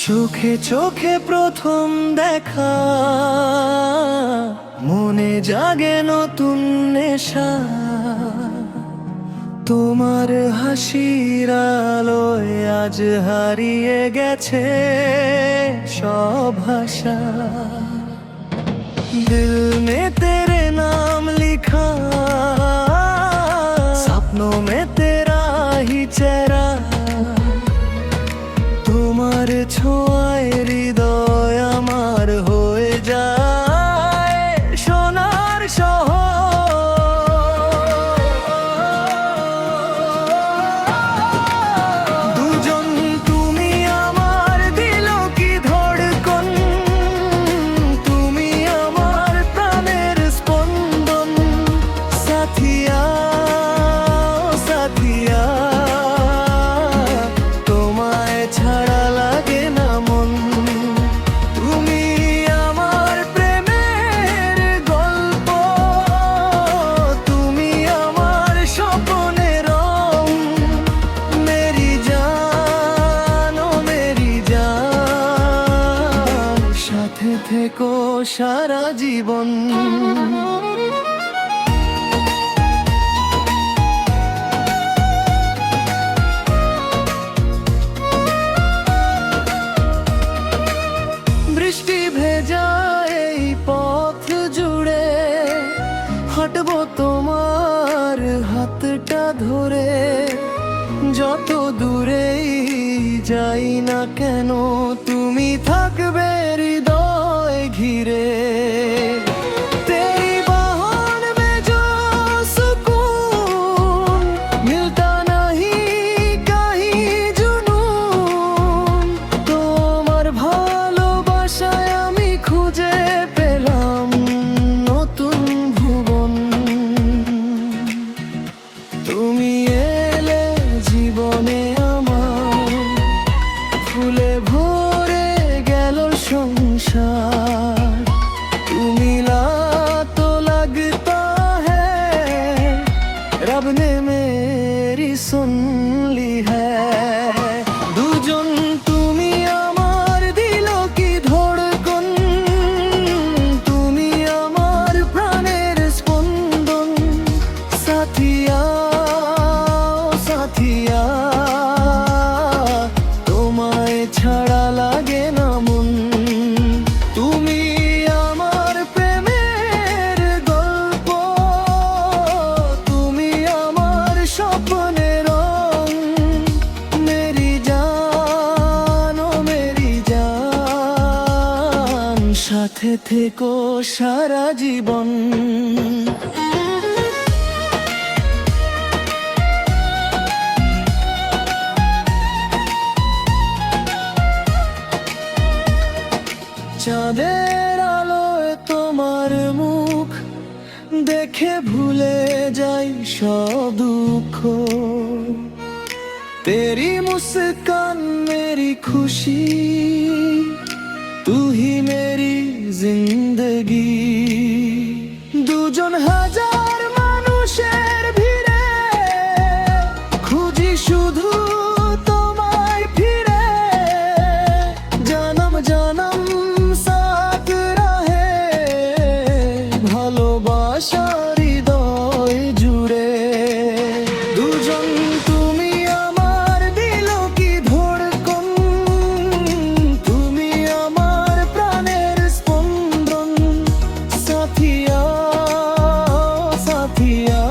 চোখে চোখে প্রথম দেখা, মনে জাগে নতুন নেশা। তোমার হাসির আলোয় আজ হারিয়ে গেছে সব ভাষা। দিল মে তেরে নাম লিখা, সপনোं में तेरा ही चेहरा। তোমার ছোঁয়ায় হৃদয় আমার হয়ে যায় সোনার শহর। দুজন তুমি আমার দিল কি ধড়কন, তুমি আমার প্রাণের স্পন্দন। সাথিয়া সাথিয়া, তোমায় ছাড়া লাগে না মন। তুমি আমার প্রেমের গল্প, তুমি আমার স্বপ্নের রং। মেরি জান ও মেরি জান, সাথে থেকো সারা জীবন। বৃষ্টি ভেজা এই পথ জুড়ে হাঁটবো তোমার হাতটা ধরে। যত দূরেই যাই না কেন, তুমি থাকবে হৃদয় ঘিরে। तेरी बाहों में जो सुकून मिलता नहीं कहीं जुनून, তোমার ভালোবাসায় আমি খুঁজে পেলাম নতুন ভুবন। তুমি এলে জীবনে আমার, ফুলে ভরে গেল সংসার। तू मिला तो लगता है रब ने मेरी सुन ली है। দুজন তুমি আমার দিল কি ধড়কন, তুমি আমার প্রাণের স্পন্দন। সাথিয়া সাথিয়া, তোমায় ছাড়া লাগে না মন। তুমি আমার প্রেমের গল্প, তুমি আমার স্বপ্নের রং। মেরি জান ও মেরি জান, সাথে থেকো সারা জীবন। চাঁদের আলোয় তোমার মুখ দেখে ভুলে যাই সব দুঃখ। तेरी मुस्कान मेरी खुशी, तू ही मेरी जिंदगी। দুজন হাজার মানুষের ভিড়ে খুঁজি শুধু তোমায় ফিরে। জনম জনম সাথ রহে ভালোবাসা হৃদয় জুড়ে। দুজন তুমি আমার দিল কি ধড়কন, তুমি আমার প্রাণের স্পন্দন। সাথিয়া সাথিয়া,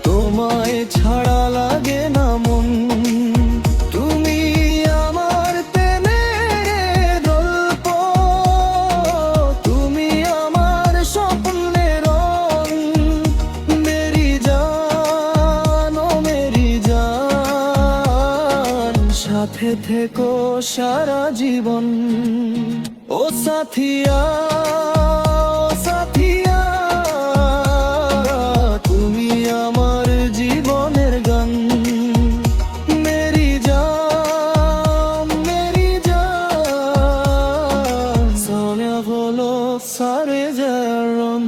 তোমায় ছাড়া লাগে না মন। তুমি আমার প্রেমের গল্প, তুমি আমার স্বপ্নের রং। মেরি জান ও মেরি জান, সাথে থেকো সারা জীবন। ও সাথিয়া সাথিয়া, তুমি আমার জীবনের গান। মেরি জান মেরি জান, সোনিয়া বলো সারে জারন।